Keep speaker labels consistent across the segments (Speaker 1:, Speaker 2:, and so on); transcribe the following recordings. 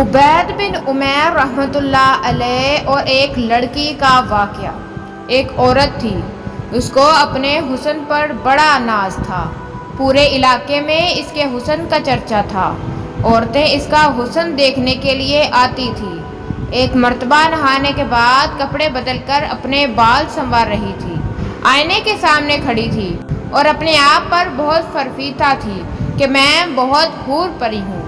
Speaker 1: عبید بن عمیر رحمۃ اللہ علیہ اور ایک لڑکی کا واقعہ۔ ایک عورت تھی، اس کو اپنے حسن پر بڑا ناز تھا۔ پورے علاقے میں اس کے حسن کا چرچا تھا۔ عورتیں اس کا حسن دیکھنے کے لیے آتی تھیں۔ ایک مرتبہ نہانے کے بعد کپڑے بدل کر اپنے بال سنوار رہی تھی۔ آئینے کے سامنے کھڑی تھی اور اپنے آپ پر بہت فرفیتہ تھی کہ میں بہت حور پری ہوں۔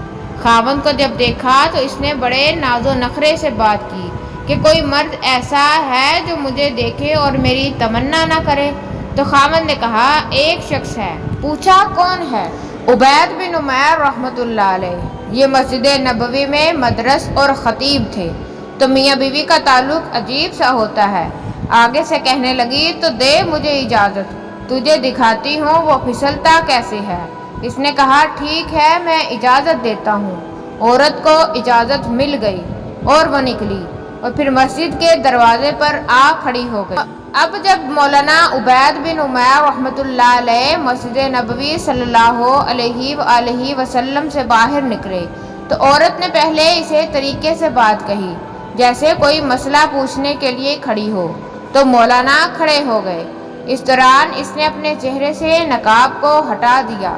Speaker 1: خاوند کو جب دیکھا تو اس نے بڑے ناز و نخرے سے بات کی کہ کوئی مرد ایسا ہے جو مجھے دیکھے اور میری تمنا نہ کرے؟ تو خاوند نے کہا ایک شخص ہے۔ پوچھا کون ہے؟ عبید بن عمیر رحمۃ اللہ علیہ۔ یہ مسجد نبوی میں مدرس اور خطیب تھے۔ تو میاں بیوی کا تعلق عجیب سا ہوتا ہے۔ آگے سے کہنے لگی تو دے مجھے اجازت، تجھے دکھاتی ہوں وہ پھسلتا کیسے ہے۔ اس نے کہا ٹھیک ہے میں اجازت دیتا ہوں۔ عورت کو اجازت مل گئی اور وہ نکلی اور پھر مسجد کے دروازے پر آ کھڑی ہو گئی۔ اب جب مولانا عبید بن عمیر رحمۃ اللہ علیہ مسجد نبوی صلی اللہ علیہ وآلہ وسلم سے باہر نکلے تو عورت نے پہلے اسے طریقے سے بات کہی جیسے کوئی مسئلہ پوچھنے کے لیے کھڑی ہو، تو مولانا کھڑے ہو گئے۔ اس دوران اس نے اپنے چہرے سے نقاب کو ہٹا دیا۔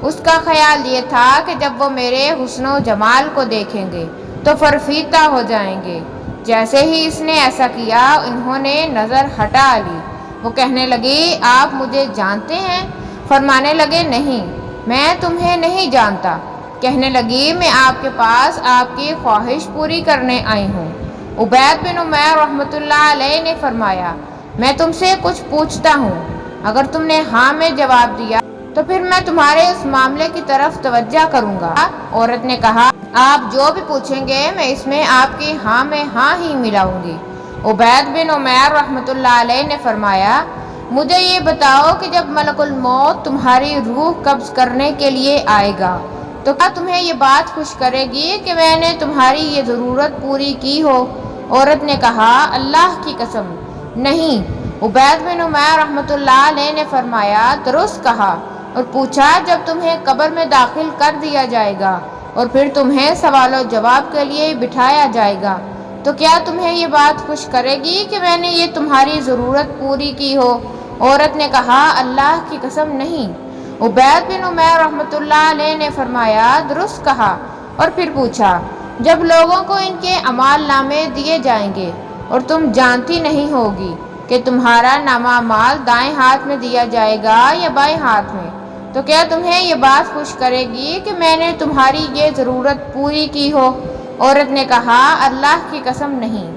Speaker 1: اس کا خیال یہ تھا کہ جب وہ میرے حسن و جمال کو دیکھیں گے تو فرفیتہ ہو جائیں گے۔ جیسے ہی اس نے ایسا کیا انہوں نے نظر ہٹا لی۔ وہ کہنے لگی آپ مجھے جانتے ہیں؟ فرمانے لگے نہیں، میں تمہیں نہیں جانتا۔ کہنے لگی میں آپ کے پاس آپ کی خواہش پوری کرنے آئی ہوں۔ عبید بن عمیر رحمۃ اللہ علیہ نے فرمایا میں تم سے کچھ پوچھتا ہوں، اگر تم نے ہاں میں جواب دیا تو پھر میں تمہارے اس معاملے کی طرف توجہ کروں گا۔ عورت نے کہا آپ جو بھی پوچھیں گے میں اس میں آپ کی ہاں میں ہاں ہی ملاؤں گی۔ عبید بن عمیر رحمۃ اللہ علیہ نے فرمایا مجھے یہ بتاؤ کہ جب ملک الموت تمہاری روح قبض کرنے کے لیے آئے گا تو کیا تمہیں یہ بات خوش کرے گی کہ میں نے تمہاری یہ ضرورت پوری کی ہو؟ عورت نے کہا اللہ کی قسم نہیں۔ عبید بن عمیر رحمۃ اللہ علیہ نے فرمایا درست کہا، اور پوچھا جب تمہیں قبر میں داخل کر دیا جائے گا اور پھر تمہیں سوال و جواب کے لیے بٹھایا جائے گا تو کیا تمہیں یہ بات خوش کرے گی کہ میں نے یہ تمہاری ضرورت پوری کی ہو؟ عورت نے کہا اللہ کی قسم نہیں۔ عبید بن عمیر رحمۃ اللہ علیہ نے فرمایا درست کہا، اور پھر پوچھا جب لوگوں کو ان کے اعمال نامے دیے جائیں گے اور تم جانتی نہیں ہوگی کہ تمہارا نامہ اعمال دائیں ہاتھ میں دیا جائے گا یا بائیں ہاتھ میں، تو کیا تمہیں یہ بات خوش کرے گی کہ میں نے تمہاری یہ ضرورت پوری کی ہو؟ عورت نے کہا اللہ کی قسم نہیں۔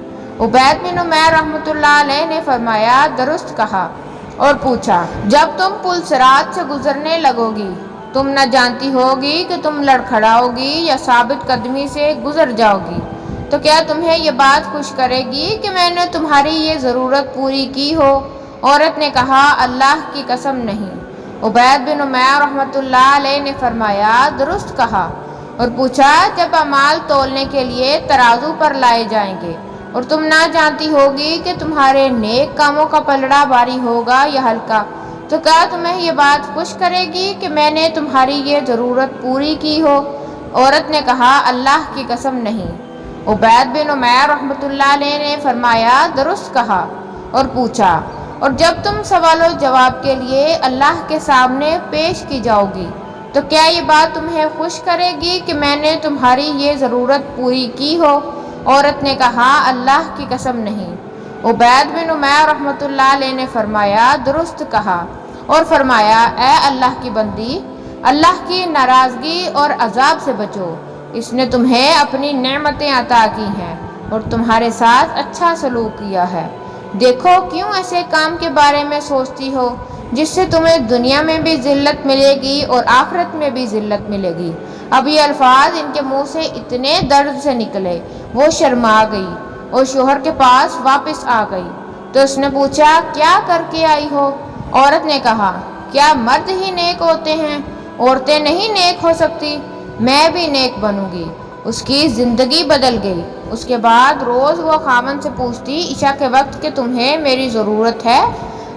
Speaker 1: عبید بن عمیر رحمۃ اللہ علیہ نے فرمایا درست کہا، اور پوچھا جب تم پل صراط سے گزرنے لگو گی تم نہ جانتی ہوگی کہ تم لڑکھڑاؤ گی یا ثابت قدمی سے گزر جاؤ گی، تو کیا تمہیں یہ بات خوش کرے گی کہ میں نے تمہاری یہ ضرورت پوری کی ہو؟ عورت نے کہا اللہ کی قسم نہیں۔ عبید بن عمیر رحمۃ اللہ علیہ نے فرمایا درست کہا، اور پوچھا جب اعمال تولنے کے لیے ترازو پر لائے جائیں گے اور تم نہ جانتی ہوگی کہ تمہارے نیک کاموں کا پلڑا بھاری ہوگا یا ہلکا، تو کیا تمہیں یہ بات خوش کرے گی کہ میں نے تمہاری یہ ضرورت پوری کی ہو؟ عورت نے کہا اللہ کی قسم نہیں۔ عبید بن عمیر رحمۃ اللہ علیہ نے فرمایا درست کہا، اور پوچھا اور جب تم سوال و جواب کے لیے اللہ کے سامنے پیش کی جاؤ گی تو کیا یہ بات تمہیں خوش کرے گی کہ میں نے تمہاری یہ ضرورت پوری کی ہو؟ عورت نے کہا اللہ کی قسم نہیں۔ عبید بن عمیر رحمۃ اللہ علیہ نے فرمایا درست کہا، اور فرمایا اے اللہ کی بندی، اللہ کی ناراضگی اور عذاب سے بچو، اس نے تمہیں اپنی نعمتیں عطا کی ہیں اور تمہارے ساتھ اچھا سلوک کیا ہے۔ دیکھو کیوں ایسے کام کے بارے میں سوچتی ہو جس سے تمہیں دنیا میں بھی ذلت ملے گی اور آخرت میں بھی ذلت ملے گی۔ اب یہ الفاظ ان کے منہ سے اتنے درد سے نکلے وہ شرما گئی اور شوہر کے پاس واپس آ گئی۔ تو اس نے پوچھا کیا کر کے آئی ہو؟ عورت نے کہا کیا مرد ہی نیک ہوتے ہیں؟ عورتیں نہیں نیک ہو سکتی؟ میں بھی نیک بنوں گی۔ اس کی زندگی بدل گئی۔ اس کے بعد روز وہ خاوند سے پوچھتی عشاء کے وقت کہ تمہیں میری ضرورت ہے؟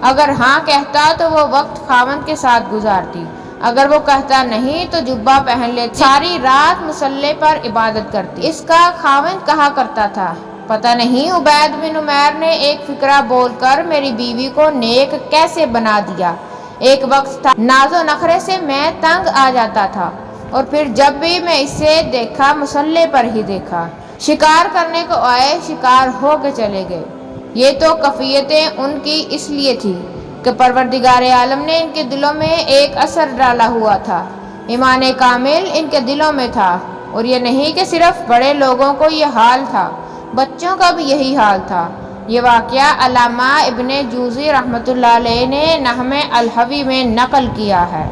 Speaker 1: اگر ہاں کہتا تو وہ وقت خاوند کے ساتھ گزارتی، اگر وہ کہتا نہیں تو جبہ پہن لیتی، ساری رات مصلے پر عبادت کرتی۔ اس کا خاوند کہا کرتا تھا، پتہ نہیں عبید بن عمیر نے ایک فقرہ بول کر میری بیوی کو نیک کیسے بنا دیا۔ ایک وقت تھا ناز و نخرے سے میں تنگ آ جاتا تھا، اور پھر جب بھی میں اسے دیکھا مصلے پر ہی دیکھا۔ شکار کرنے کو آئے، شکار ہو کے چلے گئے۔ یہ تو کیفیتیں ان کی اس لیے تھی کہ پروردگار عالم نے ان کے دلوں میں ایک اثر ڈالا ہوا تھا، ایمان کامل ان کے دلوں میں تھا۔ اور یہ نہیں کہ صرف بڑے لوگوں کو یہ حال تھا، بچوں کا بھی یہی حال تھا۔ یہ واقعہ علامہ ابن جوزی رحمۃ اللہ علیہ نے نحو الحوی میں نقل کیا ہے۔